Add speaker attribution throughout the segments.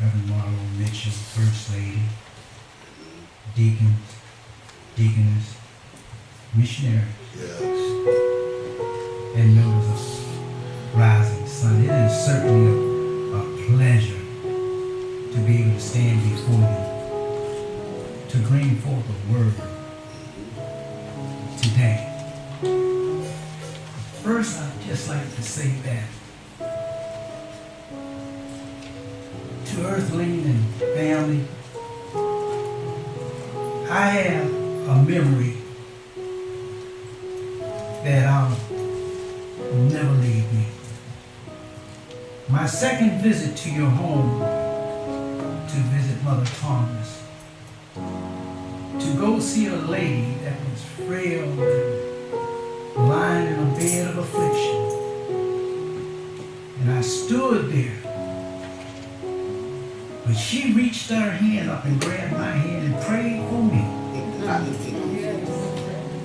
Speaker 1: Reverend Marlo Mitchell, First Lady, deacons, deaconess, missionaries,
Speaker 2: Yes.
Speaker 1: and members of Rising Sun. It is certainly a pleasure to be able to stand before you to bring forth a word today. First, I'd just like to say that to Earthling and family, I have a memory that will never leave me. My second visit to your home to visit Mother Thomas, to go see a lady that was frail and lying in a bed of affliction. And I stood there, but she reached her hand up and grabbed my hand and prayed for me.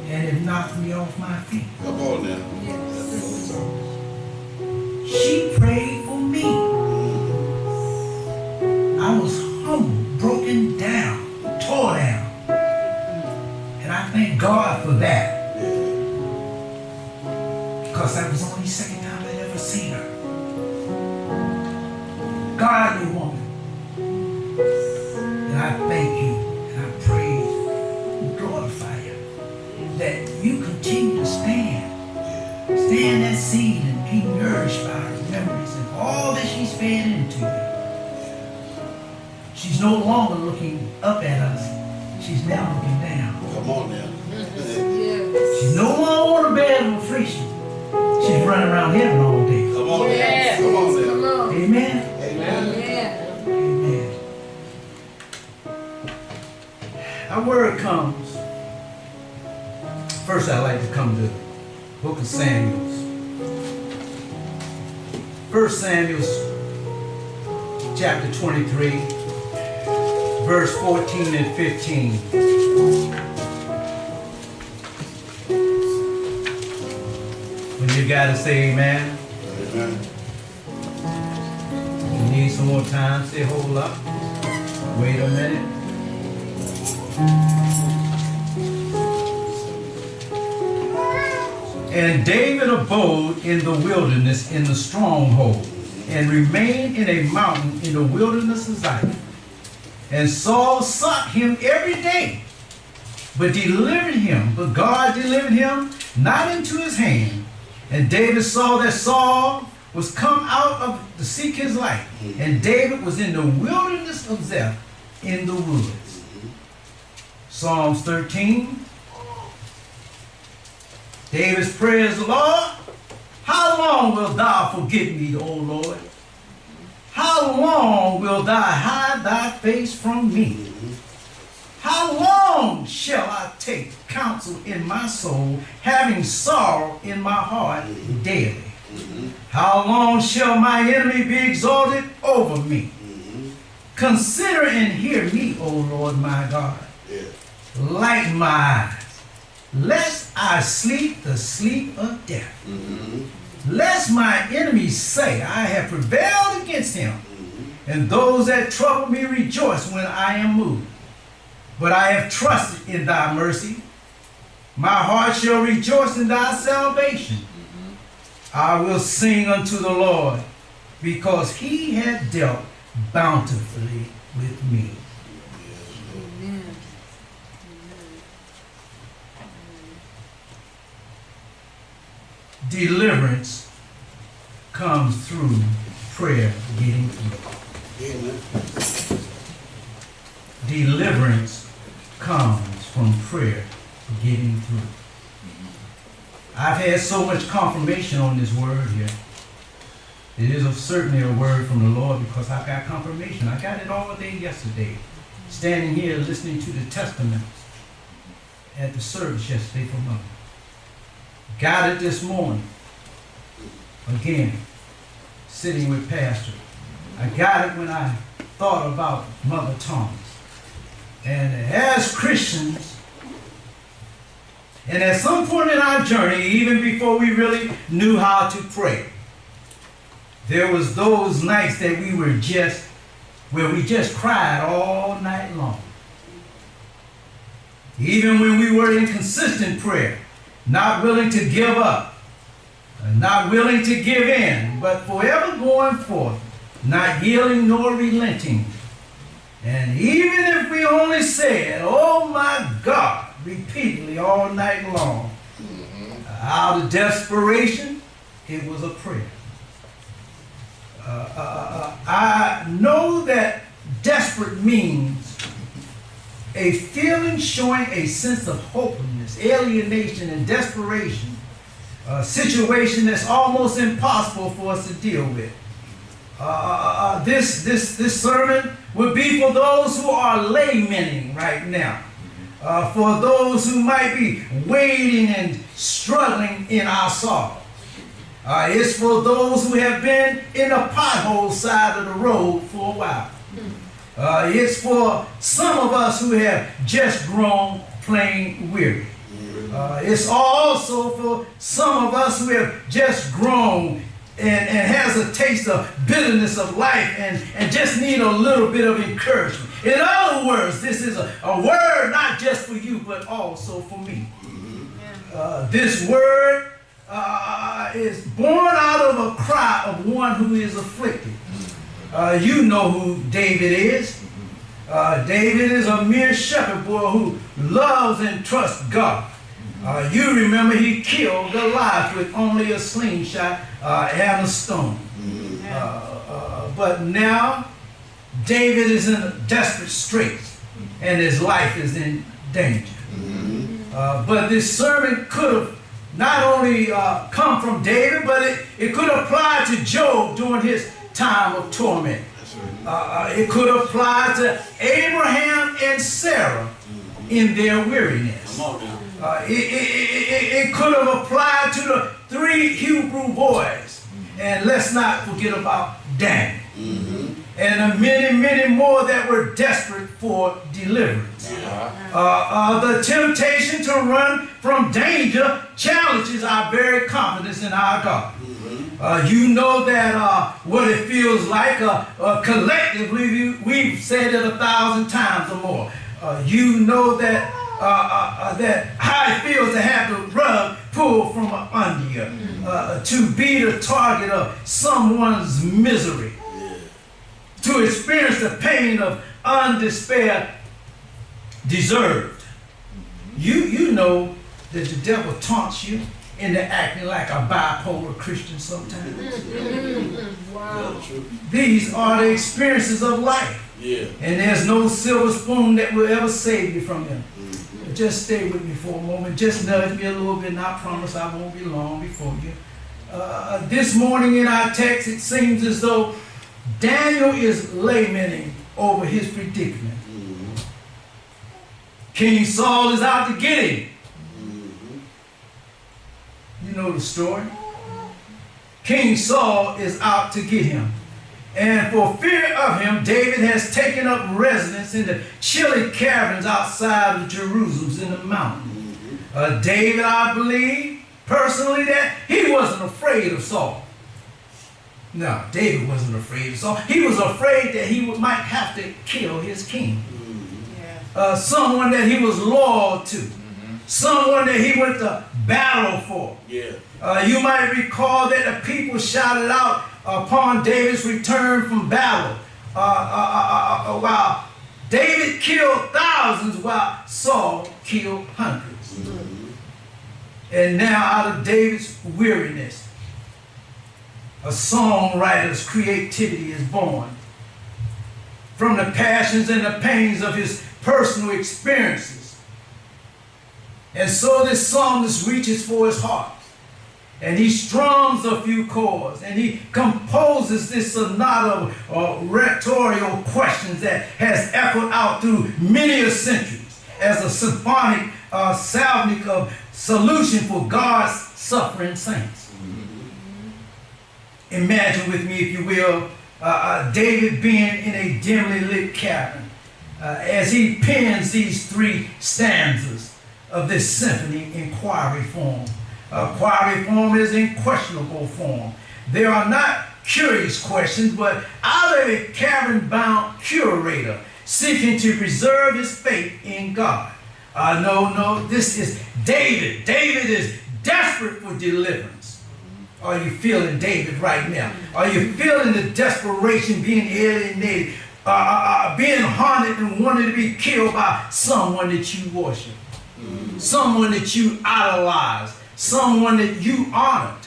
Speaker 1: And it knocked me off my feet.
Speaker 2: Come on now.
Speaker 1: She prayed for me. I was humbled, broken down, tore down. And I thank God for that. Because that was the only second time I'd ever seen her. Godly woman. And I thank you, and I praise and glorify you, that you continue to stand that seed and be nourished by her memories and all that she's fed into you. She's no longer looking up at us, she's now looking down.
Speaker 2: Come on now.
Speaker 1: She's no longer on a bed of affliction. She's running around heaven all day.
Speaker 2: Come on now. Come on now.
Speaker 1: Amen.
Speaker 2: Amen.
Speaker 1: Amen. Our word comes. First, I'd like to come to the book of Samuel. 1 Samuel chapter 23, verse 14 and 15. When you gotta say amen.
Speaker 2: Amen.
Speaker 1: You need some more time, say hold up. Wait a minute. And David abode in the wilderness in the stronghold, and remained in a mountain in the wilderness of Zion. And Saul sought him every day, but God delivered him not into his hand. And David saw that Saul was come out to seek his life, and David was in the wilderness of Zeph in the woods. Psalms 13. David's prayers, Lord, how long wilt thou forget me, O Lord? How long wilt thou hide thy face from me? How long shall I take counsel in my soul, having sorrow in my heart daily? How long shall my enemy be exalted over me? Consider and hear me, O Lord my God. Lighten my eyes, lest I sleep the sleep of death. Lest my enemies say, I have prevailed against him, and those that trouble me rejoice when I am moved. But I have trusted in thy mercy. My heart shall rejoice in thy salvation. I will sing unto the Lord, because he hath dealt bountifully with me. Deliverance comes through prayer getting through.
Speaker 2: Amen.
Speaker 1: Deliverance comes from prayer getting through. I've had so much confirmation on this word here. It is certainly a word from the Lord, because I've got confirmation. I got it all day yesterday, standing here listening to the testaments at the service yesterday for Mother. Got it this morning, again, sitting with Pastor. I got it when I thought about Mother Thomas. And as Christians, and at some point in our journey, even before we really knew how to pray, there was those nights that we were just where we just cried all night long. Even when we were in consistent prayer, not willing to give up, not willing to give in, but forever going forth, not yielding nor relenting. And even if we only said, "Oh my God," repeatedly all night long, out of desperation, it was a prayer. I know that desperate means a feeling showing a sense of hopelessness, alienation, and desperation, a situation that's almost impossible for us to deal with. This sermon would be for those who are lamenting right now, for those who might be waiting and struggling in our sorrow. It's for those who have been in the pothole side of the road for a while. It's for some of us who have just grown plain weary. It's also for some of us who have just grown and has a taste of bitterness of life and just need a little bit of encouragement. In other words, this is a word not just for you, but also for me. This word is born out of a cry of one who is afflicted. You know who David is. David is a mere shepherd boy who loves and trusts God. You remember he killed Goliath with only a slingshot and a stone. But now David is in desperate straits and his life is in danger. But this sermon could have not only come from David, but it could apply to Job during his time of torment. It could apply to Abraham and Sarah in their weariness. It could have applied to the 3 Hebrew boys. And let's not forget about Daniel. And the many, many more that were desperate for deliverance. The temptation to run from danger challenges our very confidence in our God. You know that what it feels like collectively, we've said it 1,000 times or more. You know that how it feels to have the rug pulled from under you, to be the target of someone's misery, to experience the pain of undespair deserved. You know that the devil taunts you into acting like a bipolar Christian sometimes.
Speaker 2: Wow.
Speaker 1: These are the experiences of life. And there's no silver spoon that will ever save you from them. Just stay with me for a moment. Just nudge me a little bit, and I promise I won't be long before you. This morning in our text, it seems as though Daniel is lamenting over his predicament. King Saul is out to get him. You know the story. King Saul is out to get him. And for fear of him, David has taken up residence in the chilly caverns outside of Jerusalem in the mountains. David, I believe, personally, that he wasn't afraid of Saul. No, David wasn't afraid of Saul. He was afraid that he might have to kill his king. Someone that he was loyal to. Someone that he went to battle for. You might recall that the people shouted out upon David's return from battle, while David killed thousands while Saul killed hundreds. And now out of David's weariness, a songwriter's creativity is born from the passions and the pains of his personal experiences. And so this psalmist reaches for his harp, and he strums a few chords, and he composes this sonata of rhetorical questions that has echoed out through many centuries as a symphonic salvic of solution for God's suffering saints. Imagine with me, if you will, David being in a dimly lit cavern as he pens these 3 stanzas of this symphony in quarry form. Quarry form is in questionable form. There are not curious questions, but out of a cavern-bound curator seeking to preserve his faith in God. No, this is David. David is desperate for deliverance. Are you feeling David right now? Are you feeling the desperation, being alienated, being haunted and wanting to be killed by someone that you worship, someone that you idolize, someone that you honored?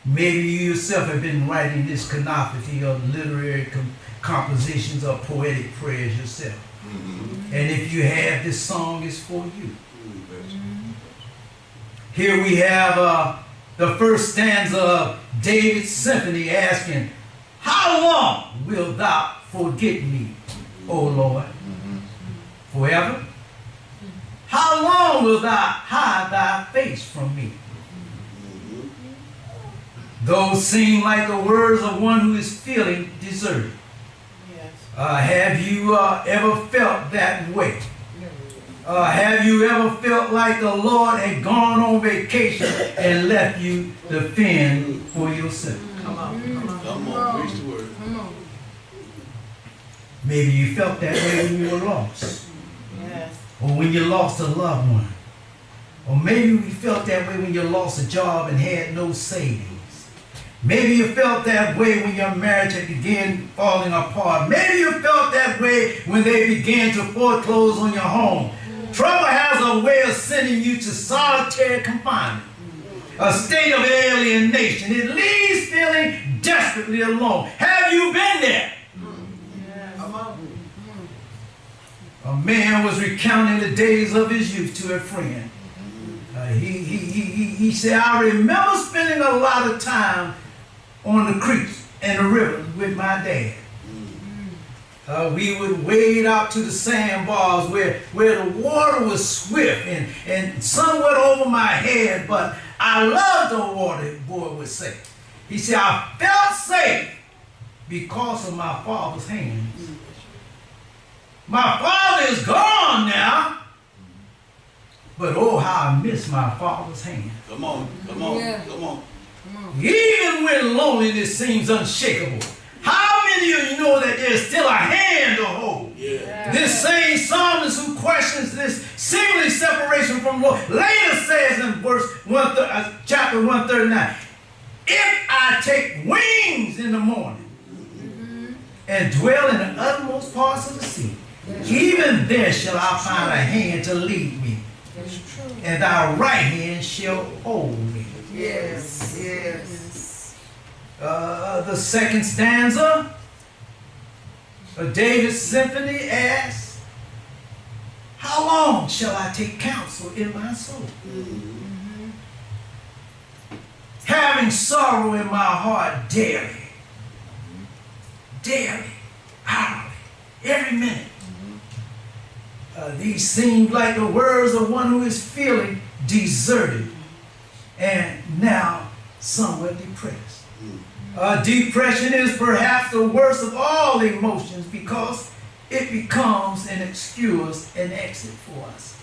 Speaker 1: Maybe you yourself have been writing this cacophony of literary compositions or poetic prayers yourself. And if you have, this song is for you. Here we have the first stanza of David's symphony asking, how long wilt thou forget me, O Lord? Forever? How long wilt thou hide thy face from me? Those seem like the words of one who is feeling deserted. Have you ever felt that way? Have you ever felt like the Lord had gone on vacation and left you to fend for yourself?
Speaker 3: Come on, preach the word.
Speaker 1: Maybe you felt that way when you were lost. Or when you lost a loved one. Or maybe you felt that way when you lost a job and had no savings. Maybe you felt that way when your marriage had began falling apart. Maybe you felt that way when they began to foreclose on your home. Trouble has a way of sending you to solitary confinement, a state of alienation. It leaves feeling desperately alone. Have you been there? A man was recounting the days of his youth to a friend. He said, I remember spending a lot of time on the creeks and the rivers with my dad. We would wade out to the sandbars where the water was swift and somewhat over my head, but I loved the water, the boy would say. He said, I felt safe because of my father's hands. My father is gone now, but oh, how I miss my father's hand.
Speaker 3: Come on.
Speaker 1: Even when loneliness seems unshakable, how many of you know that there's still a hand to hold? This same psalmist who questions this seemingly separation from the Lord later says in chapter 139, if I take wings in the morning and dwell in the uttermost parts of the sea, even there shall I find a hand to lead me, and thy right hand shall hold me. The second stanza of David's symphony asks, how long shall I take counsel in my soul? Having sorrow in my heart daily, hourly, every minute. These seem like the words of one who is feeling deserted and now somewhat depressed. Depression is perhaps the worst of all emotions because it becomes and obscures an exit for us.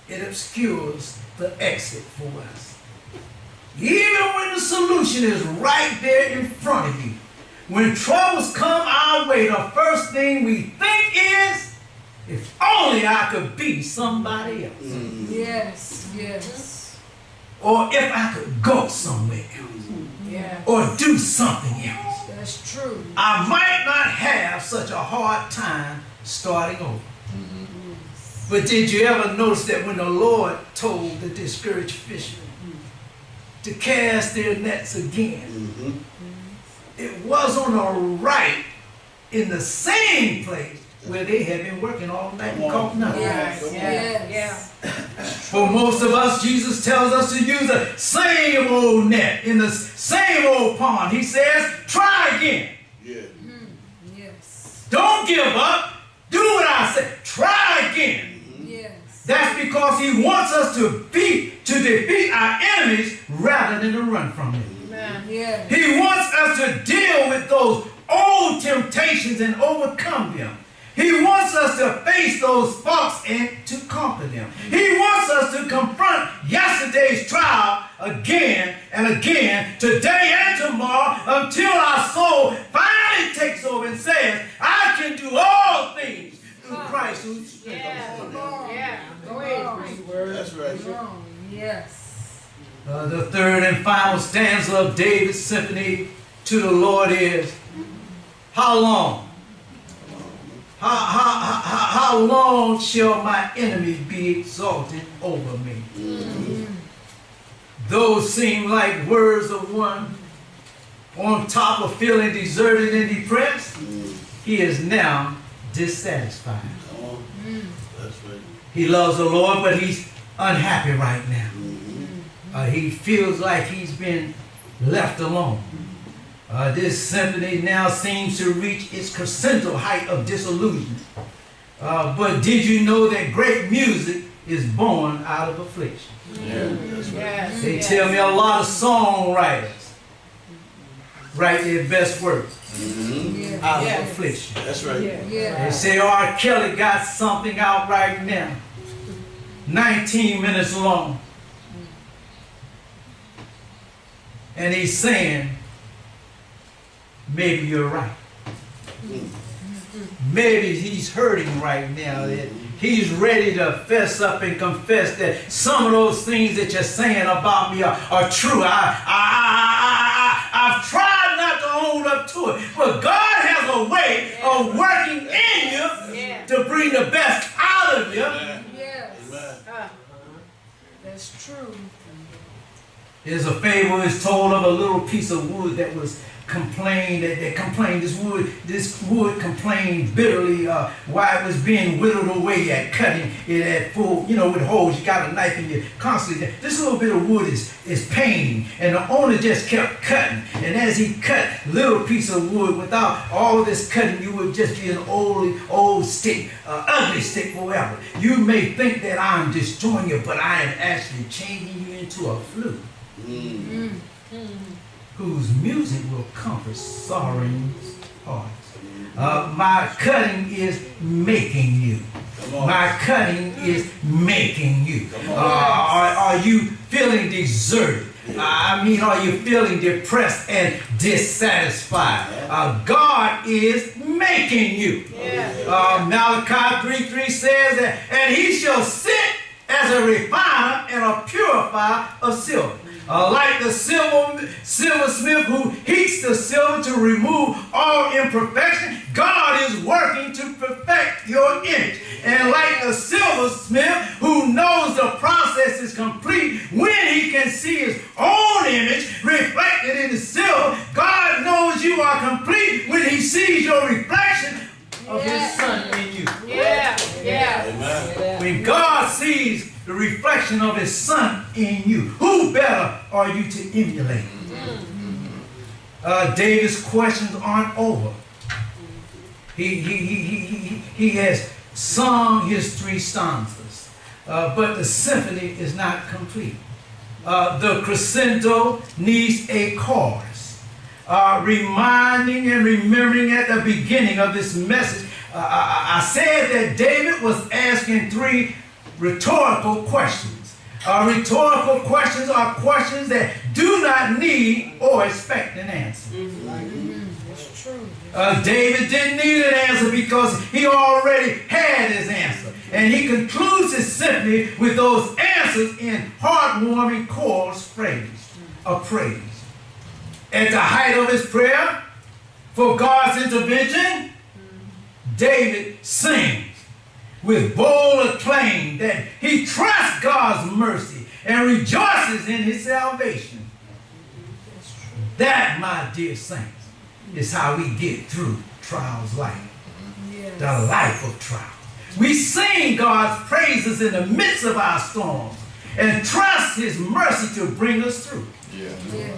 Speaker 1: It obscures the exit for us. Even when the solution is right there in front of you. When troubles come our way, the first thing we think is, if only I could be somebody else.
Speaker 2: Yes.
Speaker 1: Or if I could go somewhere else. Or do something else.
Speaker 2: That's true.
Speaker 1: I might not have such a hard time starting over. But did you ever notice that when the Lord told the discouraged fishermen to cast their nets again, it was on the right in the same place where they had been working all night and caught nothing. For most of us, Jesus tells us to use the same old net in the same old pond. He says, try again. Don't give up. Do what I say. Try again. That's because he wants us to defeat our enemies rather than to run from them. He wants us to deal with those old temptations and overcome them. He He wants us to face those faults and to conquer them. He wants us to confront yesterday's trial again and again, today and tomorrow, until our soul finally takes over and says, I can do all things through Christ who strengthens me.
Speaker 2: Yeah. Go ahead.
Speaker 3: That's right.
Speaker 2: Yes.
Speaker 1: The third and final stanza of David's symphony to the Lord is, how long? How long shall my enemy be exalted over me? Mm-hmm. Those seem like words of one on top of feeling deserted and depressed. He is now dissatisfied.
Speaker 3: That's right.
Speaker 1: He loves the Lord, but he's unhappy right now. He feels like he's been left alone. This symphony now seems to reach its crescendo height of disillusionment. But did you know that great music is born out of affliction?
Speaker 3: Yeah, that's right.
Speaker 2: Yes.
Speaker 1: They tell me a lot of songwriters write their best works out of affliction.
Speaker 3: That's right.
Speaker 1: They say R. Kelly got something out right now, 19 minutes long. And he's saying, maybe you're right. Maybe he's hurting right now. That he's ready to fess up and confess that some of those things that you're saying about me are true. I've tried not to hold up to it. But God has a way of working in you to bring the best out of you.
Speaker 2: Yes. That's true.
Speaker 1: There's a fable is told of a little piece of wood that was complained, this wood complained bitterly why it was being whittled away at cutting it at full, with holes. You got a knife and you constantly, this little bit of wood is paining, and the owner just kept cutting, and as he cut little piece of wood, without all of this cutting, you would just be an old stick, ugly stick forever. You may think that I'm destroying you, but I am actually changing you into a flute. Whose music will comfort sorrowing hearts. My cutting is making you. My cutting is making you. Are you feeling deserted? Are you feeling depressed and dissatisfied? God is making you. Malachi 3:3 says that, and he shall sit as a refiner and a purifier of silver. Like the silversmith who heats the silver to remove all imperfection, God is working to perfect your image. And like the silversmith who knows the process is complete when he can see his own image reflected in the silver, God knows you are complete when he sees your reflection of his Son in you. When God sees the reflection of his Son in you, who better are you to emulate? David's questions aren't over. He has sung his 3 stanzas, but the symphony is not complete. The crescendo needs a chorus. Reminding and remembering at the beginning of this message, I said that David was asking 3 rhetorical questions. Rhetorical questions are questions that do not need or expect an answer.
Speaker 2: That's true.
Speaker 1: David didn't need an answer because he already had his answer. And he concludes his symphony with those answers in heartwarming chorus of praise. At the height of his prayer for God's intervention, David sings with bold acclaim that he trusts God's mercy and rejoices in his salvation. That, my dear saints, is how we get through trials like the life of trials. We sing God's praises in the midst of our storms and trust his mercy to bring us through.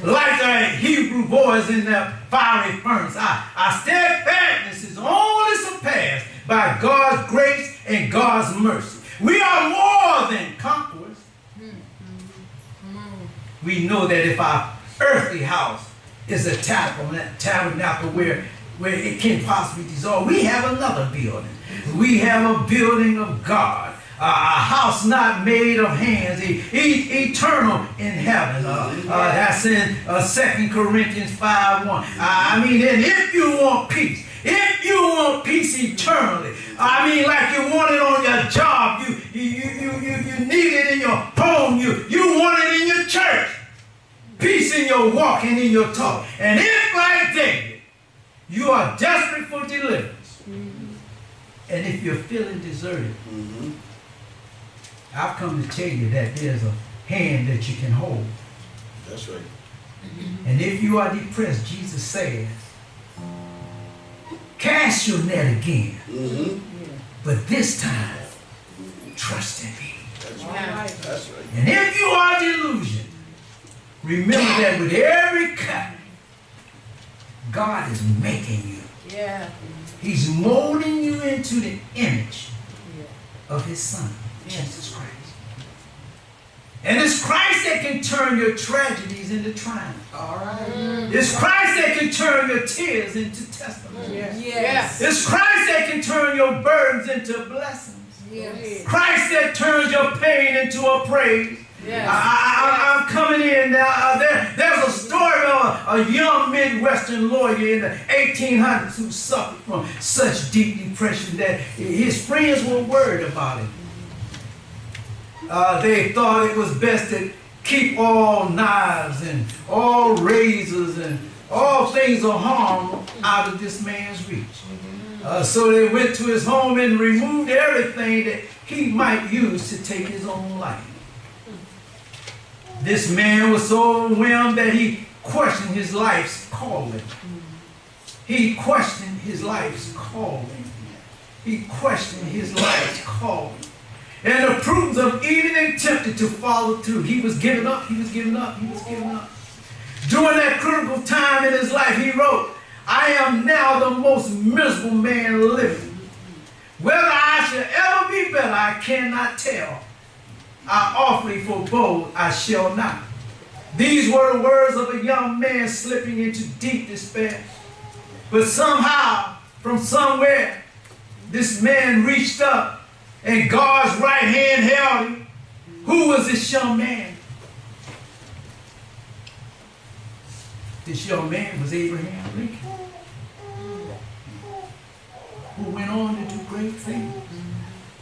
Speaker 1: Like the Hebrew boys in the fiery furnace, our steadfastness is only surpassed by God's grace and God's mercy. We are more than conquerors. We know that if our earthly house is a tabernacle where where it can possibly dissolve. We have another building. We have a building of God. A house not made of hands, eternal in heaven. That's in 2 Corinthians 5:1. I mean, and if you want peace eternally, I mean, like you want it on your job, you need it in your home, you want it in your church, peace in your walk and in your talk. And if, like David, you are desperate for deliverance, and if you're feeling deserted, I've come to tell you that there's a hand that you can hold.
Speaker 3: That's right.
Speaker 1: And if you are depressed, Jesus says, cast your net again. But this time, trust in me.
Speaker 3: That's right. That's right.
Speaker 1: And if you are delusioned, remember that with every cut, God is making you.
Speaker 2: Yeah.
Speaker 1: He's molding you into the image of his Son, Jesus Christ. And it's Christ that can turn your tragedies into triumph.
Speaker 2: All right.
Speaker 1: It's Christ that can turn your tears into testimonies.
Speaker 2: Yes.
Speaker 1: It's Christ that can turn your burdens into blessings.
Speaker 2: Yes.
Speaker 1: Christ that turns your pain into a praise.
Speaker 2: Yes.
Speaker 1: I'm coming in now. There's a story of a young Midwestern lawyer in the 1800s who suffered from such deep depression that his friends were worried about him. They thought it was best to keep all knives and all razors and all things of harm out of this man's reach. So they went to his home and removed everything that he might use to take his own life. This man was so overwhelmed that he questioned his life's calling. He questioned his life's calling. He questioned his life's calling. And the prudence of even attempted to follow through. He was giving up, he was giving up, he was giving up. During that critical time in his life, he wrote, I am now the most miserable man living. Whether I shall ever be better, I cannot tell. I awfully forebode, I shall not. These were the words of a young man slipping into deep despair. But somehow, from somewhere, this man reached up and God's right hand held him. Who was this young man? This young man was Abraham Lincoln, who went on to do great things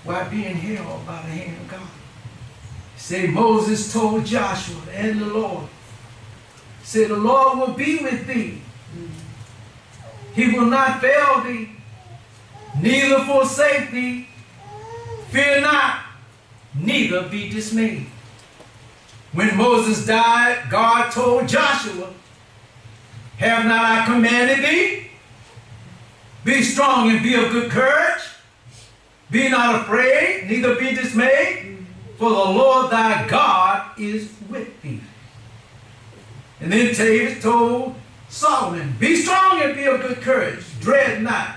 Speaker 1: while being held by the hand of God. Say Moses told Joshua and the Lord, say the Lord will be with thee. He will not fail thee, neither forsake thee. Fear not, neither be dismayed. When Moses died, God told Joshua, have not I commanded thee? Be strong and be of good courage. Be not afraid, neither be dismayed, for the Lord thy God is with thee. And then David told Solomon, be strong and be of good courage. Dread not,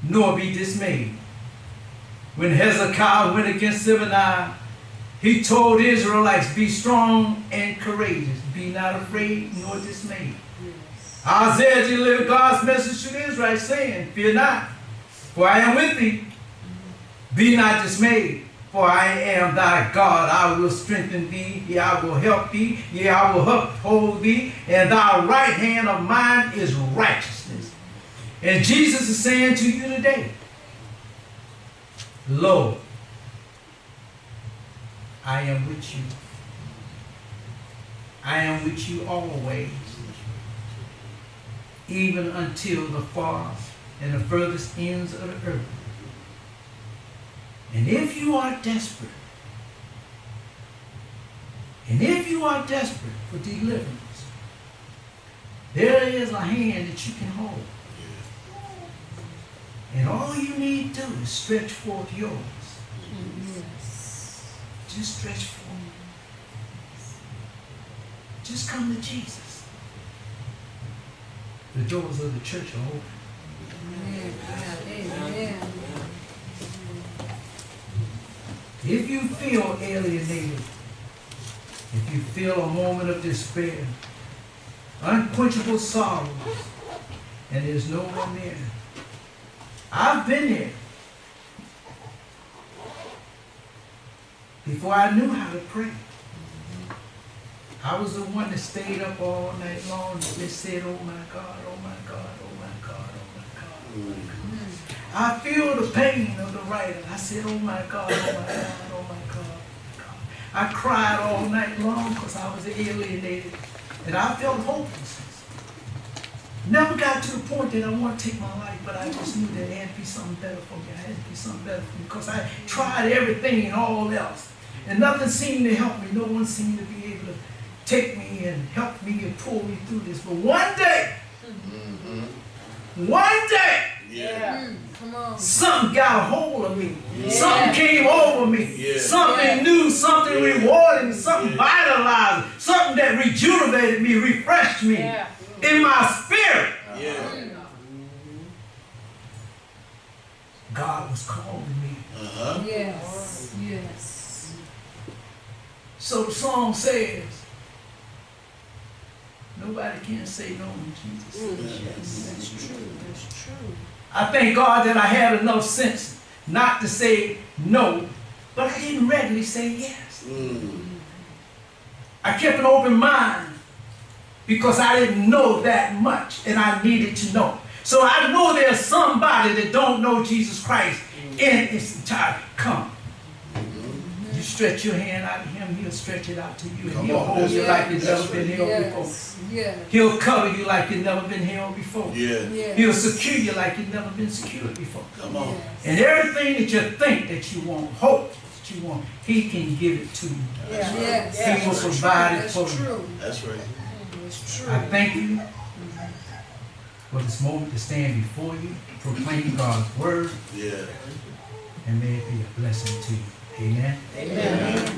Speaker 1: nor be dismayed. When Hezekiah went against Siboney, he told the Israelites, be strong and courageous. Be not afraid nor dismayed. Yes. Isaiah delivered God's message to the Israelites, saying, fear not, for I am with thee. Be not dismayed, for I am thy God. I will strengthen thee, yea, I will help thee, yea, I will uphold thee, and thy right hand of mine is righteousness. And Jesus is saying to you today, lo, I am with you. I am with you always, even until the far and the furthest ends of the earth. And if you are desperate, for deliverance, there is a hand that you can hold. And all you need to do is stretch forth yours. Yes. Just stretch forth. Just come to Jesus. The doors of the church are open. Amen. If you feel alienated, if you feel a moment of despair, unquenchable sorrows, And there's no one there. I've been there. Before I knew how to pray. I was the one that stayed up all night long and just said, oh my God, oh my God, oh my God, oh my God, oh my God. I feel the pain of the writer. I said, oh my God, oh my God, oh my God, oh my God. I cried all night long because I was alienated and I felt hopelessness. Never got to the point that I want to take my life, but I just knew that there had to be something better for me. I had to be something better for me because I tried everything and all else. And nothing seemed to help me. No one seemed to be able to take me and help me and pull me through this. But one day,
Speaker 2: Come on.
Speaker 1: something got a hold of me. Something came over me. Something new, something rewarding, something vitalizing, something that rejuvenated me, refreshed me in my spirit. God was calling me.
Speaker 2: Yes. Yes.
Speaker 1: So the song says, nobody can say no when Jesus says yes.
Speaker 2: That's true. That's true.
Speaker 1: I thank God that I had enough sense not to say no, but I didn't readily say yes. I kept an open mind because I didn't know that much and I needed to know. So I know there's somebody that don't know Jesus Christ in its entirety. Come. You stretch your hand out to him, he'll stretch it out to you. And he'll hold you like you've never been held before. He'll cover you like you've never been held before. He'll secure you like you've never been secured before.
Speaker 3: Come on.
Speaker 1: And everything that you think that you want, hope that you want, he can give it to you. He will provide it for you.
Speaker 3: That's right.
Speaker 2: That's true.
Speaker 1: I thank you for this moment to stand before you, proclaim God's word, and may it be a blessing to you. Amen.
Speaker 2: Amen.